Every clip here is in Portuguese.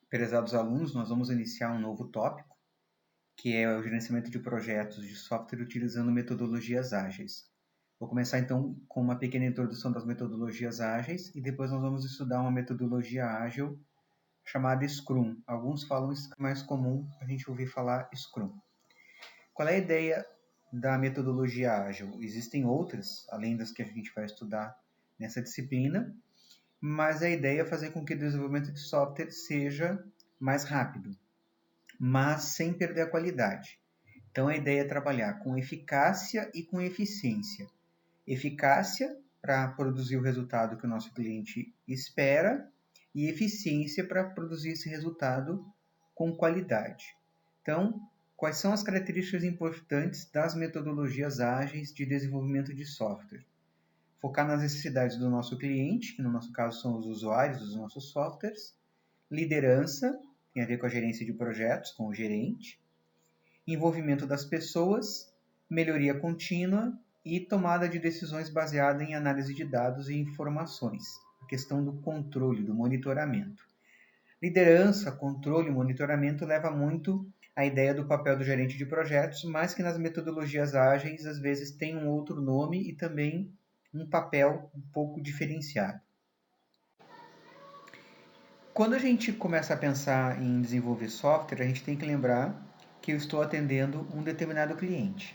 Prezados alunos, nós vamos iniciar um novo tópico, que é o gerenciamento de projetos de software utilizando metodologias ágeis. Vou começar então com uma pequena introdução das metodologias ágeis e depois nós vamos estudar uma metodologia ágil chamada Scrum. Alguns falam Scrum, é mais comum a gente ouvir falar Scrum. Qual é a ideia da metodologia ágil? Existem outras, além das que a gente vai estudar nessa disciplina, mas a ideia é fazer com que o desenvolvimento de software seja mais rápido, mas sem perder a qualidade. Então, a ideia é trabalhar com eficácia e com eficiência. Eficácia para produzir o resultado que o nosso cliente espera e eficiência para produzir esse resultado com qualidade. Então, quais são as características importantes das metodologias ágeis de desenvolvimento de software? Focar nas necessidades do nosso cliente, que no nosso caso são os usuários dos nossos softwares. Liderança, tem a ver com a gerência de projetos, com o gerente. Envolvimento das pessoas, melhoria contínua e tomada de decisões baseada em análise de dados e informações. A questão do controle, do monitoramento. Liderança, controle e monitoramento leva muito à ideia do papel do gerente de projetos, mas que nas metodologias ágeis às vezes tem um outro nome e também um papel um pouco diferenciado. Quando a gente começa a pensar em desenvolver software, a gente tem que lembrar que eu estou atendendo um determinado cliente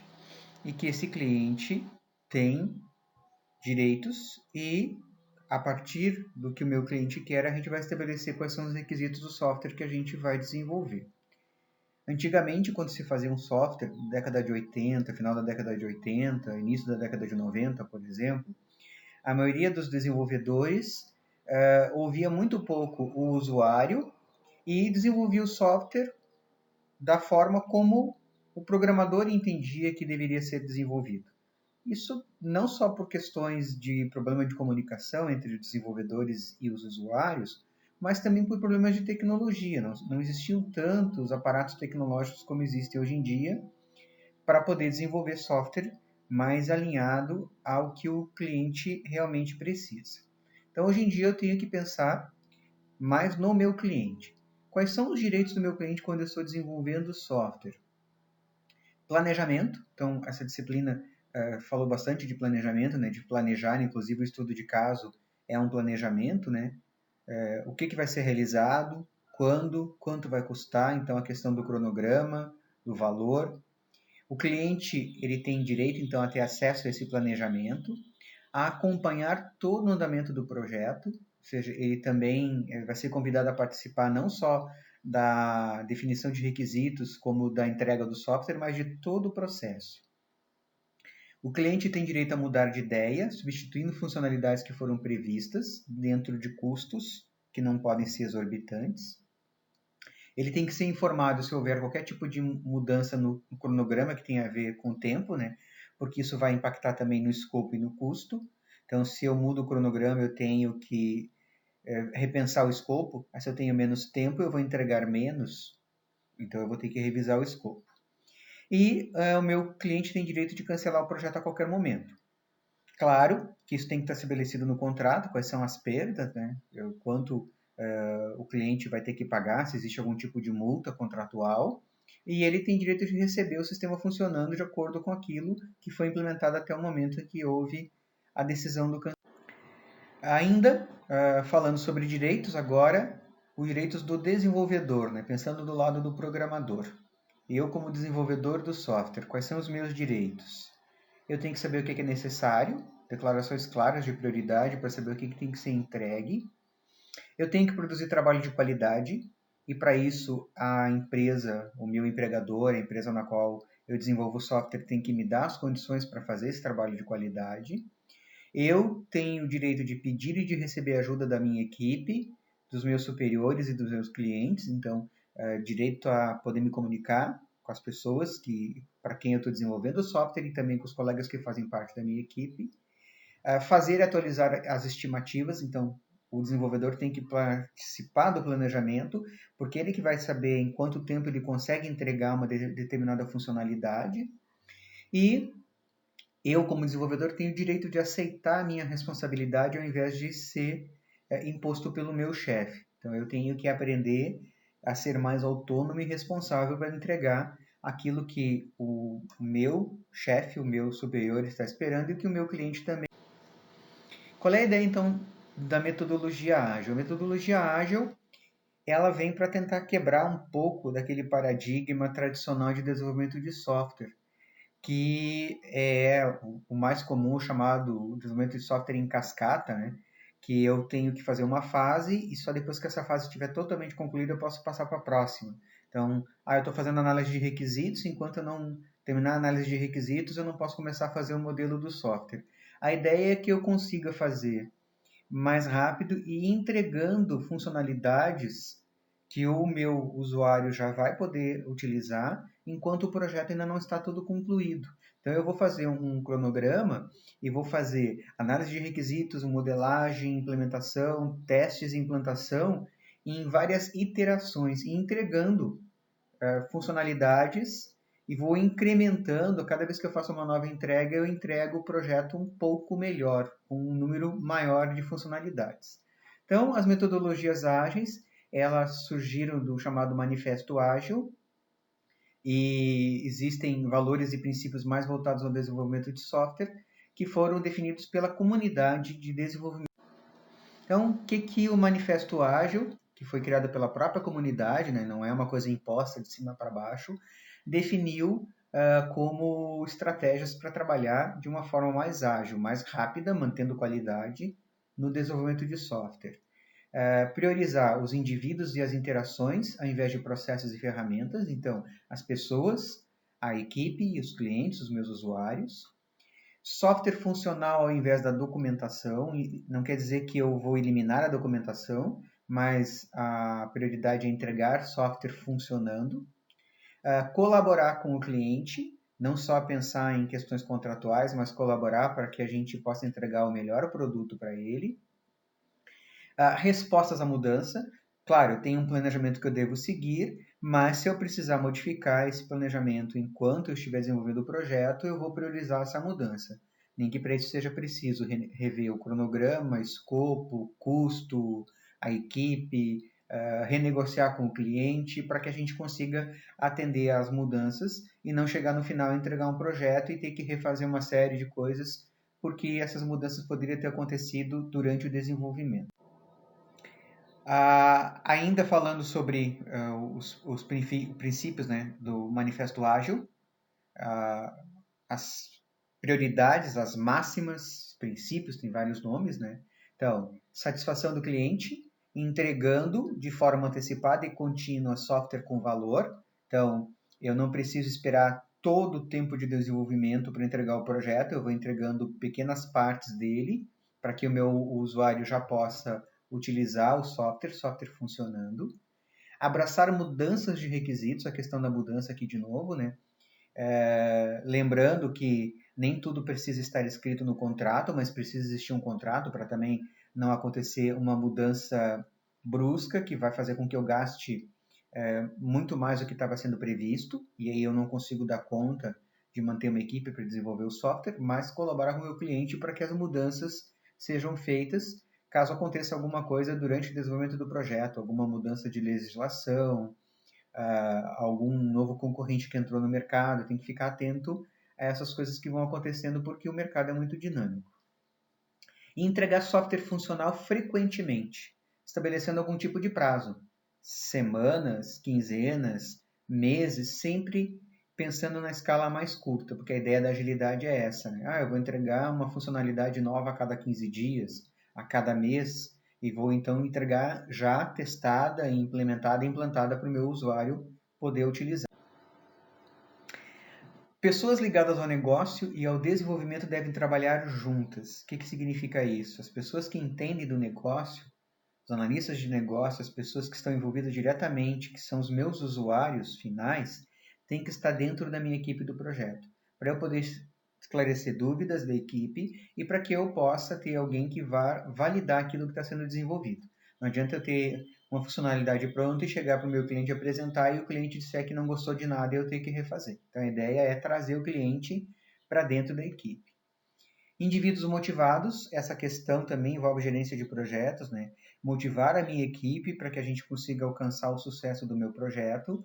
e que esse cliente tem direitos e, a partir do que o meu cliente quer, a gente vai estabelecer quais são os requisitos do software que a gente vai desenvolver. Antigamente, quando se fazia um software, década de 80, final da década de 80, início da década de 90, por exemplo, a maioria dos desenvolvedores ouvia muito pouco o usuário e desenvolvia o software da forma como o programador entendia que deveria ser desenvolvido. Isso não só por questões de problema de comunicação entre os desenvolvedores e os usuários, mas também por problemas de tecnologia. Não existiam tantos aparatos tecnológicos como existem hoje em dia para poder desenvolver software mais alinhado ao que o cliente realmente precisa. Então, hoje em dia, eu tenho que pensar mais no meu cliente. Quais são os direitos do meu cliente quando eu estou desenvolvendo software? Planejamento. Então, essa disciplina falou bastante de planejamento, né, de planejar, inclusive o estudo de caso é um planejamento, né? O que vai ser realizado, quando, quanto vai custar, então a questão do cronograma, do valor. O cliente ele tem direito, então, a ter acesso a esse planejamento, a acompanhar todo o andamento do projeto, ou seja, ele também vai ser convidado a participar não só da definição de requisitos, como da entrega do software, mas de todo o processo. O cliente tem direito a mudar de ideia, substituindo funcionalidades que foram previstas dentro de custos que não podem ser exorbitantes. Ele tem que ser informado se houver qualquer tipo de mudança no cronograma que tenha a ver com o tempo, né? Porque isso vai impactar também no escopo e no custo. Então, se eu mudo o cronograma, eu tenho que repensar o escopo. Mas se eu tenho menos tempo, eu vou entregar menos. Então, eu vou ter que revisar o escopo. E o meu cliente tem direito de cancelar o projeto a qualquer momento. Claro que isso tem que estar estabelecido no contrato, quais são as perdas, né? Quanto o cliente vai ter que pagar, se existe algum tipo de multa contratual, e ele tem direito de receber o sistema funcionando de acordo com aquilo que foi implementado até o momento em que houve a decisão do cancelamento. Ainda falando sobre direitos agora, os direitos do desenvolvedor, né? Pensando do lado do programador. Eu, como desenvolvedor do software, quais são os meus direitos? Eu tenho que saber o que é necessário, declarações claras de prioridade para saber o que tem que ser entregue. Eu tenho que produzir trabalho de qualidade e para isso a empresa, o meu empregador, a empresa na qual eu desenvolvo o software tem que me dar as condições para fazer esse trabalho de qualidade. Eu tenho o direito de pedir e de receber ajuda da minha equipe, dos meus superiores e dos meus clientes, então direito a poder me comunicar com as pessoas para quem eu estou desenvolvendo o software e também com os colegas que fazem parte da minha equipe. Fazer e atualizar as estimativas, então o desenvolvedor tem que participar do planejamento, porque ele que vai saber em quanto tempo ele consegue entregar uma determinada funcionalidade. E eu, como desenvolvedor, tenho o direito de aceitar a minha responsabilidade ao invés de ser imposto pelo meu chefe. Então, eu tenho que aprender a ser mais autônomo e responsável para entregar aquilo que o meu chefe, o meu superior está esperando e que o meu cliente também. Qual é a ideia, então, da metodologia ágil? A metodologia ágil, ela vem para tentar quebrar um pouco daquele paradigma tradicional de desenvolvimento de software, que é o mais comum, chamado desenvolvimento de software em cascata, né? Que eu tenho que fazer uma fase e só depois que essa fase estiver totalmente concluída eu posso passar para a próxima. Então, eu estou fazendo análise de requisitos, enquanto eu não terminar a análise de requisitos, eu não posso começar a fazer o modelo do software. A ideia é que eu consiga fazer mais rápido e entregando funcionalidades que o meu usuário já vai poder utilizar, enquanto o projeto ainda não está todo concluído. Então, eu vou fazer um cronograma e vou fazer análise de requisitos, modelagem, implementação, testes e implantação em várias iterações e entregando funcionalidades e vou incrementando. Cada vez que eu faço uma nova entrega, eu entrego o projeto um pouco melhor, com um número maior de funcionalidades. Então, as metodologias ágeis, elas surgiram do chamado Manifesto Ágil, e existem valores e princípios mais voltados ao desenvolvimento de software que foram definidos pela comunidade de desenvolvimento. Então, o que o Manifesto Ágil, que foi criado pela própria comunidade, né, não é uma coisa imposta de cima para baixo, definiu como estratégias para trabalhar de uma forma mais ágil, mais rápida, mantendo qualidade no desenvolvimento de software. Priorizar os indivíduos e as interações ao invés de processos e ferramentas, então as pessoas, a equipe e os clientes, os meus usuários. Software funcional ao invés da documentação, e não quer dizer que eu vou eliminar a documentação, mas a prioridade é entregar software funcionando. Colaborar com o cliente, não só pensar em questões contratuais, mas colaborar para que a gente possa entregar o melhor produto para ele. Respostas à mudança. Claro, eu tenho um planejamento que eu devo seguir, mas se eu precisar modificar esse planejamento enquanto eu estiver desenvolvendo o projeto, eu vou priorizar essa mudança. Nem que para isso seja preciso rever o cronograma, escopo, custo, a equipe, renegociar com o cliente para que a gente consiga atender às mudanças e não chegar no final e entregar um projeto e ter que refazer uma série de coisas porque essas mudanças poderiam ter acontecido durante o desenvolvimento. Ainda falando sobre os princípios, né, do Manifesto Ágil, as prioridades, as máximas, princípios, tem vários nomes, né? Então, satisfação do cliente, entregando de forma antecipada e contínua software com valor. Então, eu não preciso esperar todo o tempo de desenvolvimento para entregar o projeto, eu vou entregando pequenas partes dele para que o meu usuário já possa utilizar o software funcionando. Abraçar mudanças de requisitos, a questão da mudança aqui de novo, né? Lembrando que nem tudo precisa estar escrito no contrato, mas precisa existir um contrato para também não acontecer uma mudança brusca que vai fazer com que eu gaste muito mais do que estava sendo previsto, e aí eu não consigo dar conta de manter uma equipe para desenvolver o software, mas colaborar com o meu cliente para que as mudanças sejam feitas caso aconteça alguma coisa durante o desenvolvimento do projeto, alguma mudança de legislação, algum novo concorrente que entrou no mercado, tem que ficar atento a essas coisas que vão acontecendo porque o mercado é muito dinâmico. E entregar software funcional frequentemente, estabelecendo algum tipo de prazo, semanas, quinzenas, meses, sempre pensando na escala mais curta, porque a ideia da agilidade é essa, né? Eu vou entregar uma funcionalidade nova a cada 15 dias, a cada mês, e vou então entregar já testada, implementada e implantada para o meu usuário poder utilizar. Pessoas ligadas ao negócio e ao desenvolvimento devem trabalhar juntas. O que significa isso? As pessoas que entendem do negócio, os analistas de negócio, as pessoas que estão envolvidas diretamente, que são os meus usuários finais, têm que estar dentro da minha equipe do projeto, para eu poder esclarecer dúvidas da equipe e para que eu possa ter alguém que vá validar aquilo que está sendo desenvolvido. Não adianta eu ter uma funcionalidade pronta e chegar para o meu cliente apresentar e o cliente disser que não gostou de nada e eu ter que refazer. Então a ideia é trazer o cliente para dentro da equipe. Indivíduos motivados, essa questão também envolve gerência de projetos, né? motivar a minha equipe para que a gente consiga alcançar o sucesso do meu projeto,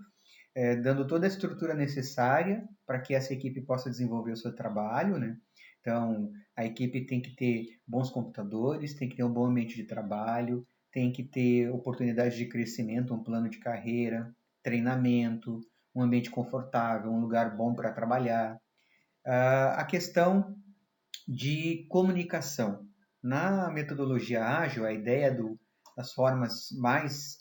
dando toda a estrutura necessária para que essa equipe possa desenvolver o seu trabalho, né? Então, a equipe tem que ter bons computadores, tem que ter um bom ambiente de trabalho, tem que ter oportunidade de crescimento, um plano de carreira, treinamento, um ambiente confortável, um lugar bom para trabalhar. A questão de comunicação. Na metodologia ágil, a ideia das formas mais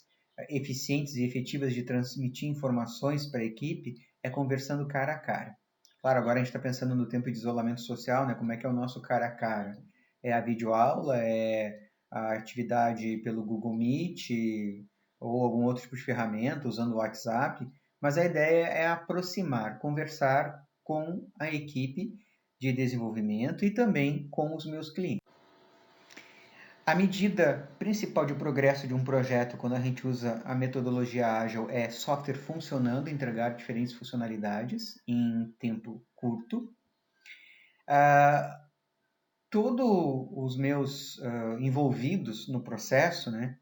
eficientes e efetivas de transmitir informações para a equipe é conversando cara a cara. Claro, agora a gente está pensando no tempo de isolamento social, né? Como é que é o nosso cara a cara? É a videoaula, é a atividade pelo Google Meet ou algum outro tipo de ferramenta, usando o WhatsApp, mas a ideia é aproximar, conversar com a equipe de desenvolvimento e também com os meus clientes. A medida principal de progresso de um projeto, quando a gente usa a metodologia ágil, é software funcionando, entregar diferentes funcionalidades em tempo curto. Todos os meus envolvidos no processo, né,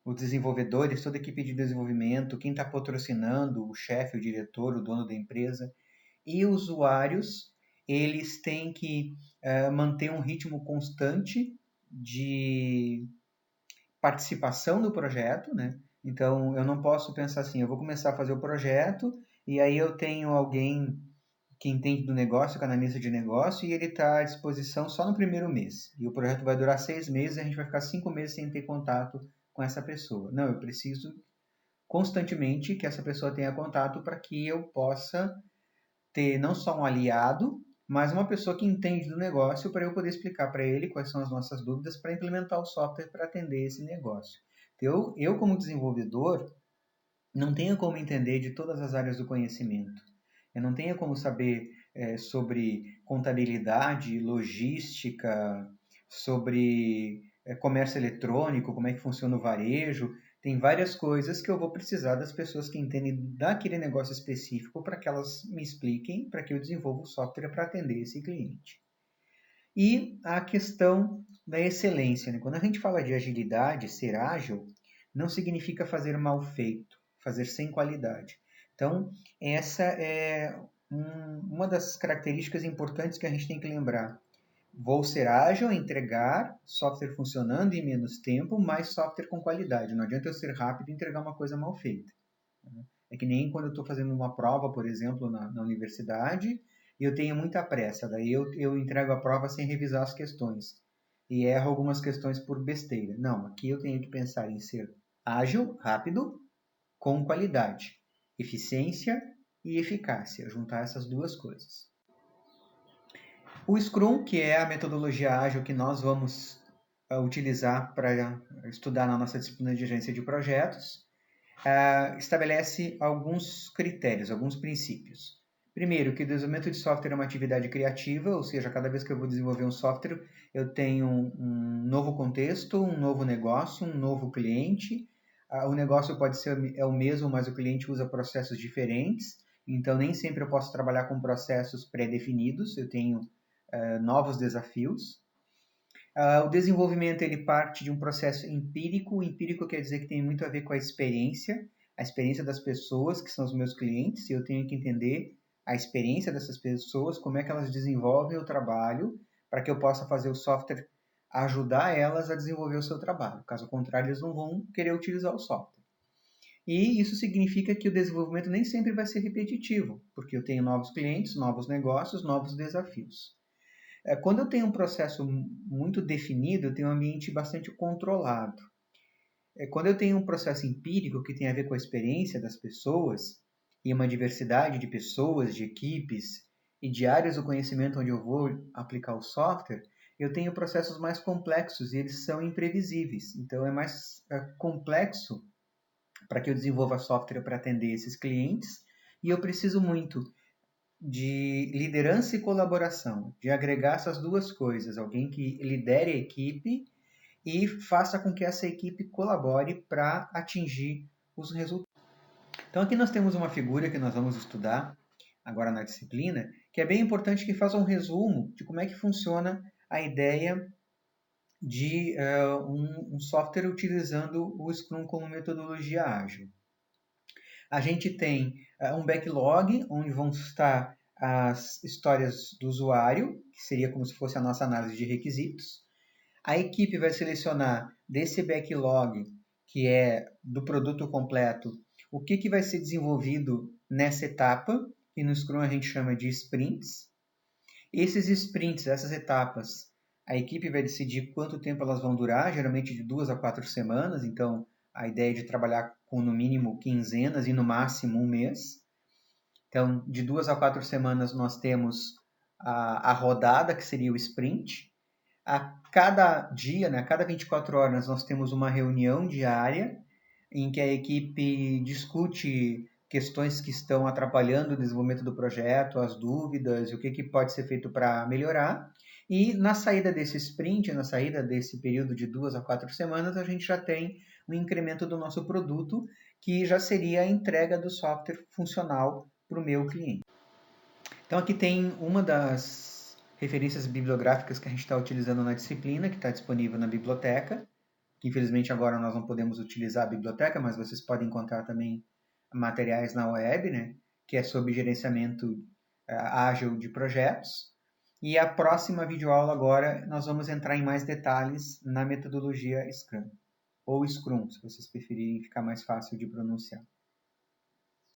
os desenvolvedores, toda a equipe de desenvolvimento, quem está patrocinando, o chefe, o diretor, o dono da empresa, e usuários, eles têm que manter um ritmo constante de participação no projeto, né? Então, eu não posso pensar assim, eu vou começar a fazer o projeto e aí eu tenho alguém que entende do negócio, que é analista de negócio, e ele está à disposição só no primeiro mês. E o projeto vai durar 6 meses e a gente vai ficar 5 meses sem ter contato com essa pessoa. Não, eu preciso constantemente que essa pessoa tenha contato para que eu possa ter não só um aliado, mas uma pessoa que entende do negócio para eu poder explicar para ele quais são as nossas dúvidas para implementar o software para atender esse negócio. Eu, como desenvolvedor, não tenho como entender de todas as áreas do conhecimento. Eu não tenho como saber sobre contabilidade, logística, sobre comércio eletrônico, como é que funciona o varejo. Tem várias coisas que eu vou precisar das pessoas que entendem daquele negócio específico para que elas me expliquem, para que eu desenvolva o software para atender esse cliente. E a questão da excelência, né? Quando a gente fala de agilidade, ser ágil, não significa fazer mal feito, fazer sem qualidade. Então, essa é uma das características importantes que a gente tem que lembrar. Vou ser ágil, entregar software funcionando em menos tempo, mas software com qualidade. Não adianta eu ser rápido e entregar uma coisa mal feita. É que nem quando eu estou fazendo uma prova, por exemplo, na universidade, e eu tenho muita pressa. Daí eu entrego a prova sem revisar as questões. E erro algumas questões por besteira. Não, aqui eu tenho que pensar em ser ágil, rápido, com qualidade. Eficiência e eficácia. Juntar essas duas coisas. O Scrum, que é a metodologia ágil que nós vamos utilizar para estudar na nossa disciplina de gerência de projetos, estabelece alguns critérios, alguns princípios. Primeiro, que o desenvolvimento de software é uma atividade criativa, ou seja, cada vez que eu vou desenvolver um software, eu tenho um novo contexto, um novo negócio, um novo cliente. O negócio pode ser o mesmo, mas o cliente usa processos diferentes, então nem sempre eu posso trabalhar com processos pré-definidos, eu tenho novos desafios. O desenvolvimento ele parte de um processo empírico. O empírico quer dizer que tem muito a ver com a experiência das pessoas, que são os meus clientes, e eu tenho que entender a experiência dessas pessoas, como é que elas desenvolvem o trabalho, para que eu possa fazer o software ajudar elas a desenvolver o seu trabalho. Caso contrário, eles não vão querer utilizar o software. E isso significa que o desenvolvimento nem sempre vai ser repetitivo, porque eu tenho novos clientes, novos negócios, novos desafios. Quando eu tenho um processo muito definido, eu tenho um ambiente bastante controlado. Quando eu tenho um processo empírico que tem a ver com a experiência das pessoas e uma diversidade de pessoas, de equipes e de áreas do conhecimento onde eu vou aplicar o software, eu tenho processos mais complexos e eles são imprevisíveis. Então é mais complexo para que eu desenvolva software para atender esses clientes e eu preciso muito de liderança e colaboração, de agregar essas duas coisas, alguém que lidere a equipe e faça com que essa equipe colabore para atingir os resultados. Então aqui nós temos uma figura que nós vamos estudar agora na disciplina, que é bem importante, que faz um resumo de como é que funciona a ideia de um software utilizando o Scrum como metodologia ágil. A gente tem um backlog, onde vão estar as histórias do usuário, que seria como se fosse a nossa análise de requisitos. A equipe vai selecionar desse backlog, que é do produto completo, o que vai ser desenvolvido nessa etapa, e no Scrum a gente chama de sprints. Esses sprints, essas etapas, a equipe vai decidir quanto tempo elas vão durar, geralmente de 2 a 4 semanas, então a ideia é de trabalhar com no mínimo quinzenas e no máximo um mês. Então, de 2 a 4 semanas nós temos a rodada, que seria o sprint. A cada dia, né, a cada 24 horas, nós temos uma reunião diária em que a equipe discute questões que estão atrapalhando o desenvolvimento do projeto, as dúvidas, o que pode ser feito para melhorar. E na saída desse sprint, na saída desse período de 2 a 4 semanas, a gente já tem um incremento do nosso produto, que já seria a entrega do software funcional para o meu cliente. Então aqui tem uma das referências bibliográficas que a gente está utilizando na disciplina, que está disponível na biblioteca, que infelizmente agora nós não podemos utilizar a biblioteca, mas vocês podem encontrar também materiais na web, né, que é sobre gerenciamento ágil de projetos. E a próxima videoaula agora nós vamos entrar em mais detalhes na metodologia Scrum, ou Scrum, se vocês preferirem ficar mais fácil de pronunciar.